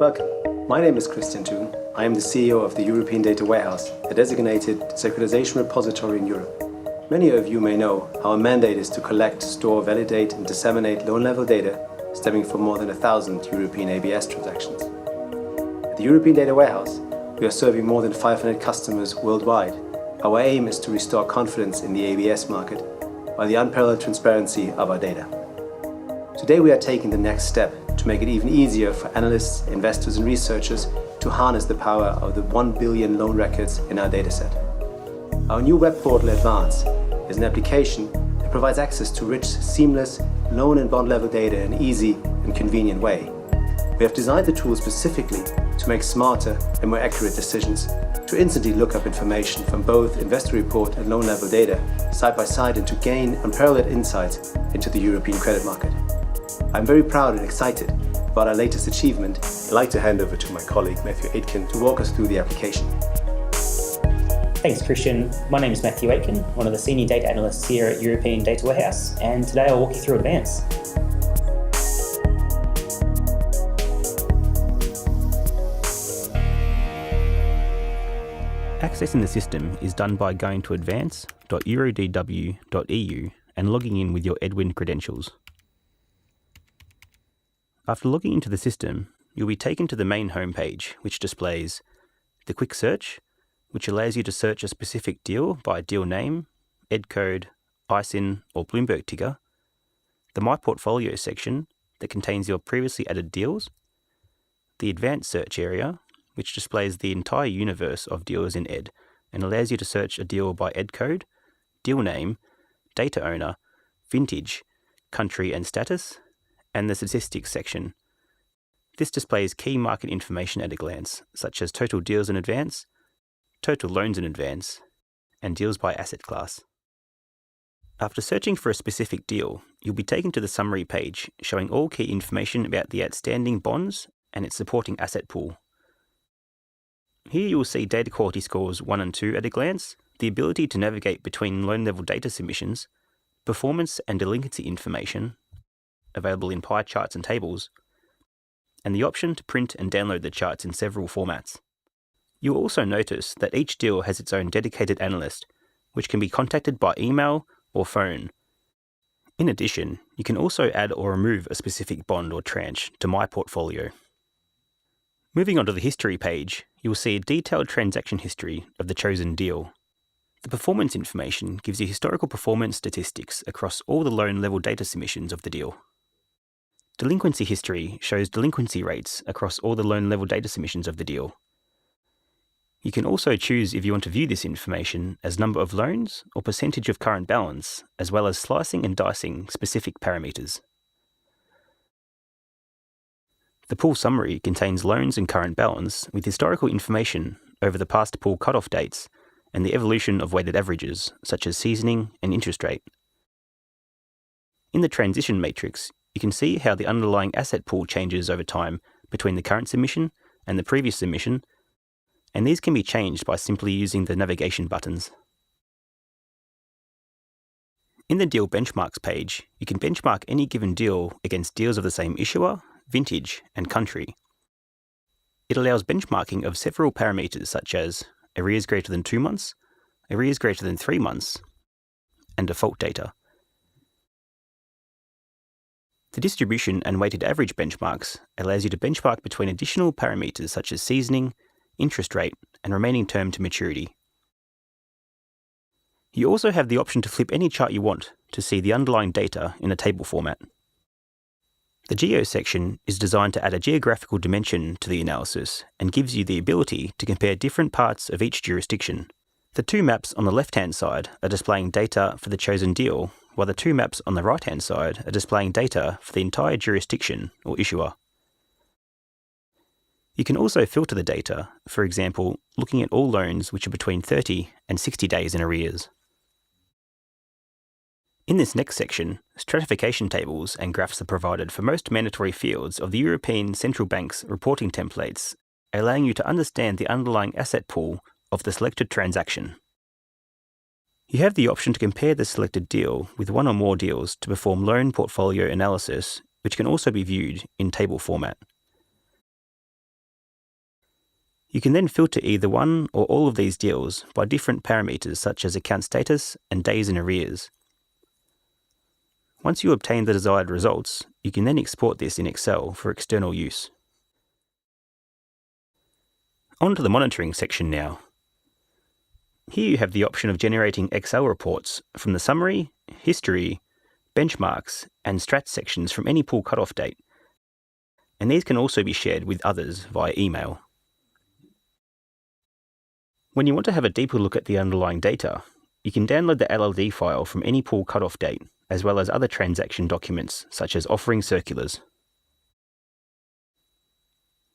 Welcome. My name is Christian Thun. I am the CEO of the European Data Warehouse, a designated securitization repository in Europe. Many of you may know our mandate is to collect, store, validate and disseminate loan-level data stemming from more than 1,000 European ABS transactions. At the European Data Warehouse, we are serving more than 500 customers worldwide. Our aim is to restore confidence in the ABS market by the unparalleled transparency of our data. Today we are taking the next step to make it even easier for analysts, investors and researchers to harness the power of the 1 billion loan records in our dataset. Our new web portal EDvance is an application that provides access to rich, seamless loan and bond level data in an easy and convenient way. We have designed the tool specifically to make smarter and more accurate decisions, to instantly look up information from both investor report and loan level data side by side and to gain unparalleled insights into the European credit market. I'm very proud and excited about our latest achievement. I'd like to hand over to my colleague Matthew Aitken to walk us through the application. Thanks, Christian. My name is Matthew Aitken, one of the senior data analysts here at European Data Warehouse, and today I'll walk you through EDvance. Accessing the system is done by going to edvance.eurodw.eu and logging in with your Edwin credentials. After logging into the system, you'll be taken to the main homepage, which displays the quick search, which allows you to search a specific deal by deal name, ed code, ISIN or Bloomberg ticker, the My Portfolio section that contains your previously added deals, the advanced search area, which displays the entire universe of deals in Ed and allows you to search a deal by ed code, deal name, data owner, vintage, country and status, and the statistics section. This displays key market information at a glance, such as total deals in advance, total loans in advance, and deals by asset class. After searching for a specific deal, you'll be taken to the summary page showing all key information about the outstanding bonds and its supporting asset pool. Here you will see data quality scores 1 and 2 at a glance, the ability to navigate between loan level data submissions, performance and delinquency information, available in pie charts and tables, and the option to print and download the charts in several formats. You'll also notice that each deal has its own dedicated analyst, which can be contacted by email or phone. In addition, you can also add or remove a specific bond or tranche to My Portfolio. Moving on to the history page, you will see a detailed transaction history of the chosen deal. The performance information gives you historical performance statistics across all the loan level data submissions of the deal. Delinquency history shows delinquency rates across all the loan level data submissions of the deal. You can also choose if you want to view this information as number of loans or percentage of current balance, as well as slicing and dicing specific parameters. The pool summary contains loans and current balance with historical information over the past pool cutoff dates and the evolution of weighted averages, such as seasoning and interest rate. In the transition matrix, you can see how the underlying asset pool changes over time between the current submission and the previous submission, and these can be changed by simply using the navigation buttons. In the Deal Benchmarks page, you can benchmark any given deal against deals of the same issuer, vintage, and country. It allows benchmarking of several parameters such as arrears greater than 2 months, arrears greater than 3 months, and default data. The distribution and weighted average benchmarks allows you to benchmark between additional parameters such as seasoning, interest rate, and remaining term to maturity. You also have the option to flip any chart you want to see the underlying data in a table format. The Geo section is designed to add a geographical dimension to the analysis and gives you the ability to compare different parts of each jurisdiction. The two maps on the left-hand side are displaying data for the chosen deal, while the two maps on the right-hand side are displaying data for the entire jurisdiction or issuer. You can also filter the data, for example, looking at all loans which are between 30 and 60 days in arrears. In this next section, stratification tables and graphs are provided for most mandatory fields of the European Central Bank's reporting templates, allowing you to understand the underlying asset pool of the selected transaction. You have the option to compare the selected deal with one or more deals to perform loan portfolio analysis, which can also be viewed in table format. You can then filter either one or all of these deals by different parameters such as account status and days in arrears. Once you obtain the desired results, you can then export this in Excel for external use. On to the monitoring section now. Here you have the option of generating Excel reports from the summary, history, benchmarks, and stats sections from any pool cutoff date, and these can also be shared with others via email. When you want to have a deeper look at the underlying data, you can download the LLD file from any pool cutoff date, as well as other transaction documents such as offering circulars.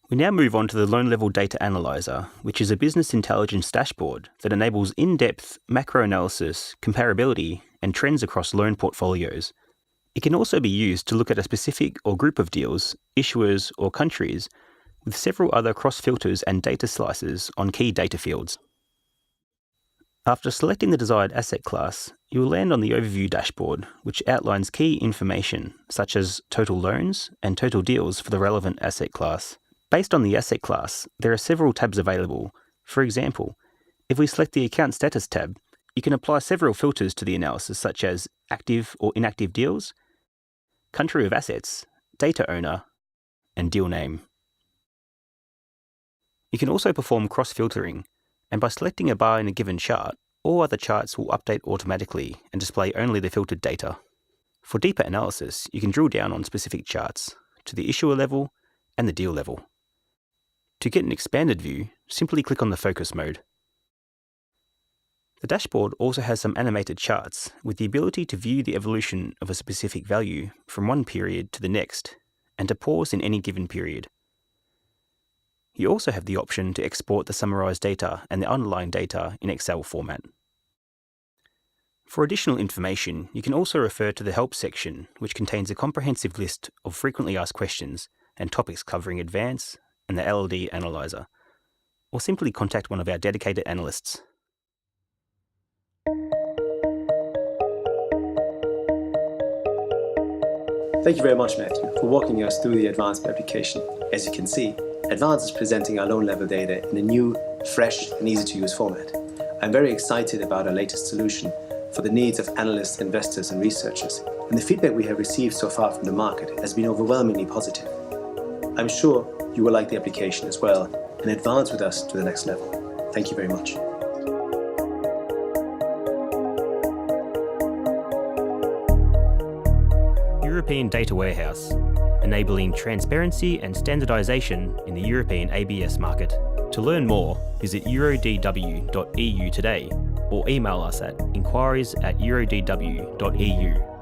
We now move on to the Loan Level Data Analyzer, which is a business intelligence dashboard that enables in-depth macro analysis, comparability, and trends across loan portfolios. It can also be used to look at a specific or group of deals, issuers, or countries, with several other cross-filters and data slices on key data fields. After selecting the desired asset class, you will land on the Overview dashboard, which outlines key information such as total loans and total deals for the relevant asset class. Based on the asset class, there are several tabs available. For example, if we select the Account Status tab, you can apply several filters to the analysis such as active or inactive deals, country of assets, data owner, and deal name. You can also perform cross-filtering, and by selecting a bar in a given chart, all other charts will update automatically and display only the filtered data. For deeper analysis, you can drill down on specific charts to the issuer level and the deal level. To get an expanded view, simply click on the focus mode. The dashboard also has some animated charts with the ability to view the evolution of a specific value from one period to the next and to pause in any given period. You also have the option to export the summarized data and the underlying data in Excel format. For additional information, you can also refer to the Help section, which contains a comprehensive list of frequently asked questions and topics covering EDvance and the LLD Analyzer, or simply contact one of our dedicated analysts. Thank you very much, Matthew, for walking us through the EDvance application. As you can see, EDvance is presenting our loan level data in a new, fresh, and easy-to-use format. I'm very excited about our latest solution for the needs of analysts, investors, and researchers, and the feedback we have received so far from the market has been overwhelmingly positive. I'm sure you will like the application as well and advance with us to the next level. Thank you very much. European Data Warehouse, enabling transparency and standardization in the European ABS market. To learn more, visit eurodw.eu today or email us at inquiries@eurodw.eu.